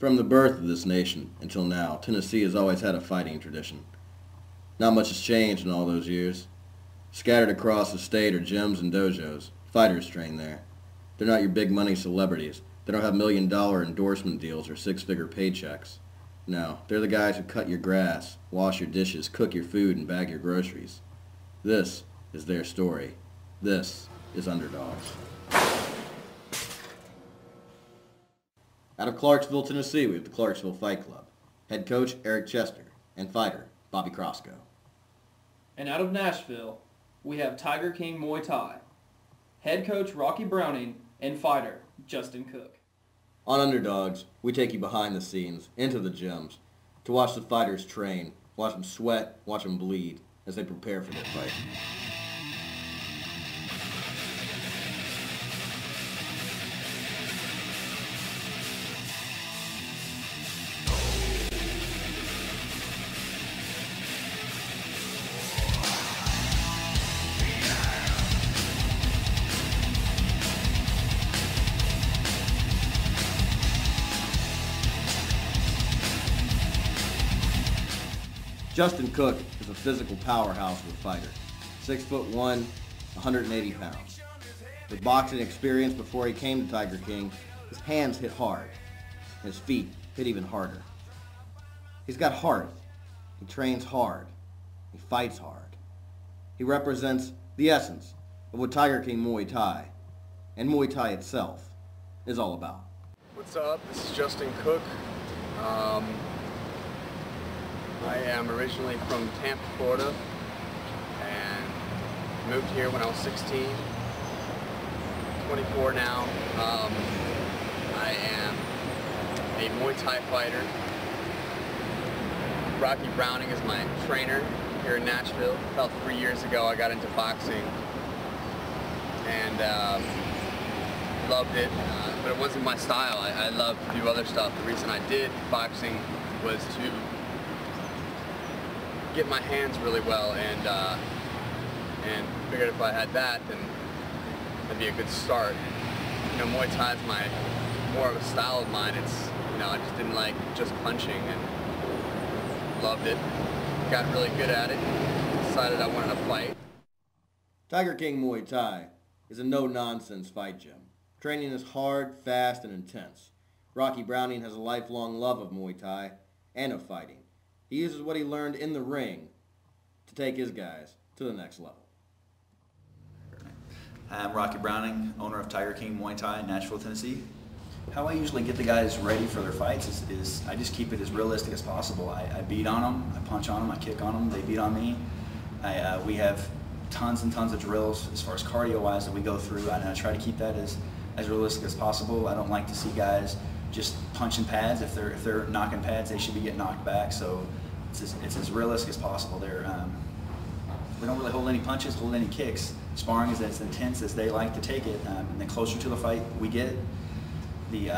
From the birth of this nation until now, Tennessee has always had a fighting tradition. Not much has changed in all those years. Scattered across the state are gyms and dojos. Fighters train there. They're not your big money celebrities. They don't have million-dollar endorsement deals or six-figure paychecks. No, they're the guys who cut your grass, wash your dishes, cook your food, and bag your groceries. This is their story. This is Underdogs. Out of Clarksville, Tennessee, we have the Clarksville Fight Club. Head coach Eric Chester and fighter Bobby Crosco. And out of Nashville, we have Tiger King Muay Thai. Head coach Rocky Browning and fighter Justin Cook. On Underdogs, we take you behind the scenes, into the gyms, to watch the fighters train, watch them sweat, watch them bleed as they prepare for their fight. Justin Cook is a physical powerhouse of a fighter. 6'1", 180 pounds. With boxing experience before he came to Tiger King, his hands hit hard, and his feet hit even harder. He's got heart. He trains hard. He fights hard. He represents the essence of what Tiger King Muay Thai and Muay Thai itself is all about. What's up? This is Justin Cook. I am originally from Tampa, Florida, and moved here when I was 16, 24 now. I am a Muay Thai fighter. Rocky Browning is my trainer here in Nashville. About 3 years ago I got into boxing and loved it, but it wasn't my style. I love to do other stuff. The reason I did boxing was to get my hands really well, and figured if I had that, then that'd be a good start. You know, Muay Thai is more of a style of mine. It's, you know, I just didn't like just punching, and loved it. Got really good at it. Decided I wanted to fight. Tiger King Muay Thai is a no-nonsense fight gym. Training is hard, fast, and intense. Rocky Browning has a lifelong love of Muay Thai and of fighting. He uses what he learned in the ring to take his guys to the next level. I'm Rocky Browning, owner of Tiger King Muay Thai in Nashville, Tennessee. How I usually get the guys ready for their fights is I just keep it as realistic as possible. I beat on them, I punch on them, I kick on them, they beat on me. We have tons and tons of drills as far as cardio-wise that we go through, and I try to keep that as realistic as possible. I don't like to see guys just punching pads. If they're knocking pads, they should be getting knocked back. So it's as realistic as possible. We don't really hold any punches, hold any kicks. Sparring is as intense as they like to take it, and the closer to the fight we get, the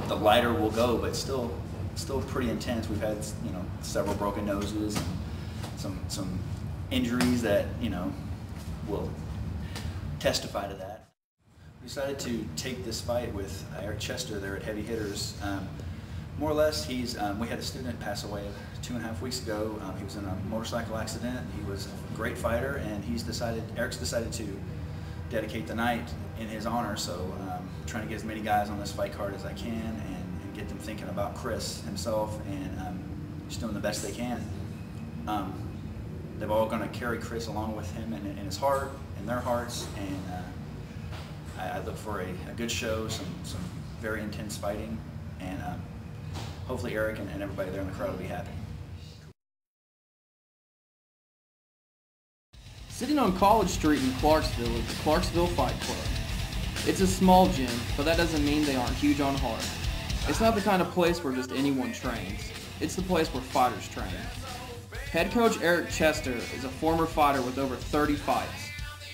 the lighter we'll go, but still pretty intense. We've had several broken noses and some injuries that will testify to that. We decided to take this fight with Eric Chester there at Heavy Hitters. More or less, we had a student pass away 2.5 weeks ago. He was in a motorcycle accident. He was a great fighter, and Eric's decided to dedicate the night in his honor. So trying to get as many guys on this fight card as I can, and get them thinking about Chris himself, and just doing the best they can. They're all going to carry Chris along with him in his heart, in their hearts, and I look for a good show, some very intense fighting, and hopefully Eric and everybody there in the crowd will be happy. Sitting on College Street in Clarksville is the Clarksville Fight Club. It's a small gym, but that doesn't mean they aren't huge on heart. It's not the kind of place where just anyone trains. It's the place where fighters train. Head coach Eric Chester is a former fighter with over 30 fights,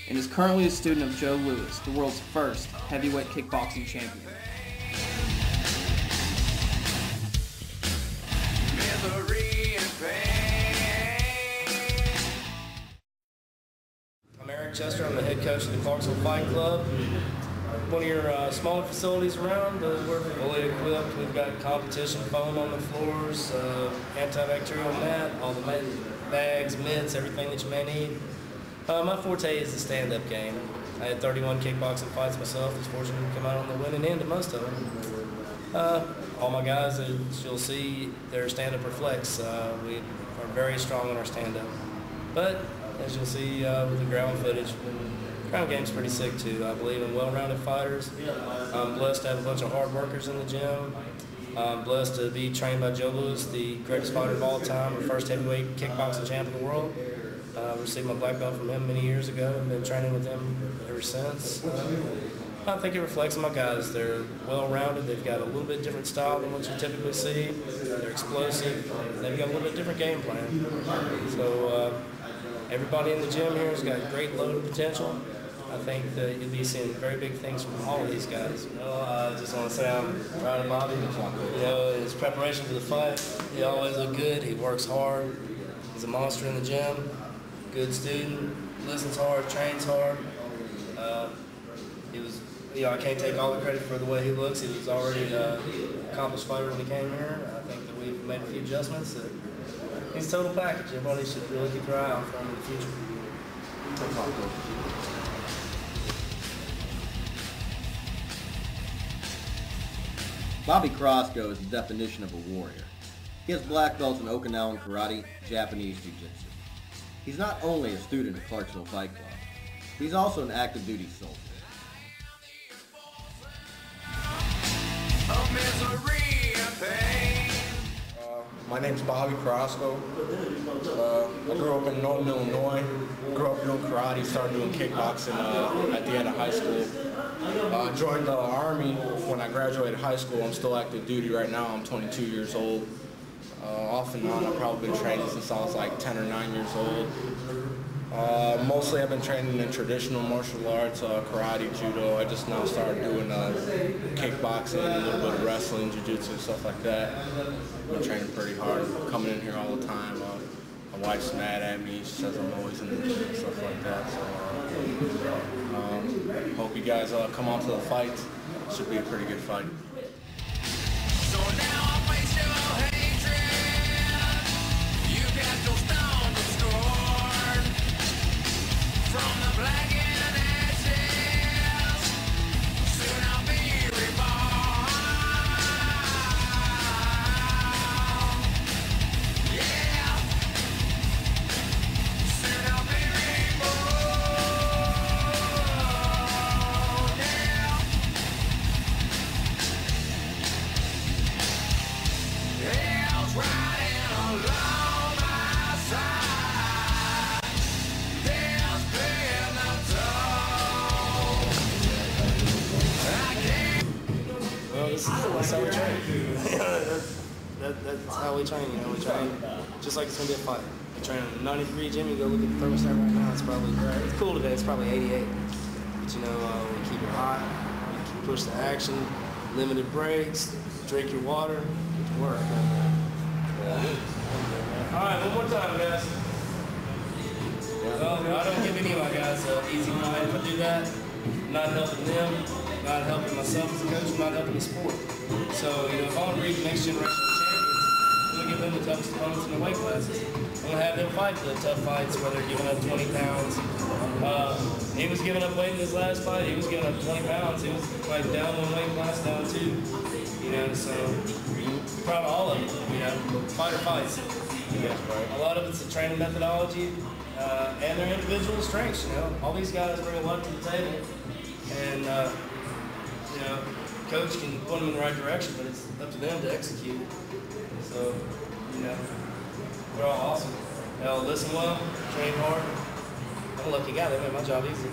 and is currently a student of Joe Louis, the world's first heavyweight kickboxing champion. I'm Eric Chester. I'm the head coach of the Clarksville Fight Club. one of your smaller facilities around. We're fully equipped. We've got competition foam on the floors, antibacterial mat, all the bags, mitts, everything that you may need. My forte is the stand-up game. I had 31 kickboxing fights myself. I was fortunate to come out on the winning end of most of them. All my guys, as you'll see, their stand-up reflects. We are very strong in our stand-up. But as you'll see with the ground footage, ground game's pretty sick too. I believe in well-rounded fighters. I'm blessed to have a bunch of hard workers in the gym. I'm blessed to be trained by Joe Louis, the greatest fighter of all time, the first heavyweight kickboxing champ in the world. I received my black belt from him many years ago and been training with him ever since. I think it reflects on my guys. They're well-rounded. They've got a little bit different style than what you typically see. They're explosive. They've got a little bit different game plan. So everybody in the gym here has got great load potential. I think that you'll be seeing very big things from all of these guys. I just want to say I'm proud of Bobby. His preparation for the fight, he always looked good. He works hard. He's a monster in the gym. Good student, listens hard, trains hard. He was, I can't take all the credit for the way he looks. He was already an accomplished fighter when he came here. I think that we've made a few adjustments. He's a total package. Everybody should really keep their eye out for him in the future. Bobby Crosco is the definition of a warrior. He has black belts in Okinawan karate, Japanese jiu-jitsu. He's not only a student at Clarksville Fight Club, he's also an active duty soldier. My name's Bobby Crosco. I grew up in Northern Illinois. Grew up doing karate, started doing kickboxing at the end of high school. Joined the Army when I graduated high school. I'm still active duty right now. I'm 22 years old. Off and on, I've probably been training since I was like 10 or 9 years old. Mostly I've been training in traditional martial arts, karate, judo. I just now started doing kickboxing, a little bit of wrestling, jiu-jitsu, stuff like that. I've been training pretty hard, coming in here all the time. My wife's mad at me, she says I'm always in the gym and stuff like that. So hope you guys come on to the fight. It should be a pretty good fight. So now I face your hatred. You got those stones scorn from the blackened ashes. Soon I'll be reborn. Yeah. Soon I'll be reborn. Yeah. Hell's riding along my side. Hell's paying the toll. I can't. Well, that's how we train. That's how we train, we train just like it's going to be a fight. We train on a 90-degree gym. You go look at the thermostat right now, it's probably, it's cool today, it's probably 88. But we keep it hot, we push the action, limited breaks, drink your water, get to work. All right, one more time, guys. Well, I don't give any of my guys an easy fight. If I do that, I'm not helping them, not helping myself as a coach, I'm not helping the sport. So, if I want to breed the next generation of champions, I'm going to give them the toughest opponents in the weight classes. I'm going to have them fight the tough fights where they're giving up 20 pounds. He was giving up weight in his last fight. He was giving up 20 pounds. He was like down one weight class, down two. So proud of all of them. Fighter fights. A lot of it's the training methodology and their individual strengths. All these guys bring a lot to the table, and coach can point them in the right direction, but it's up to them to execute. So they're all awesome. They all listen well, train hard. I'm a lucky guy. They made my job easy.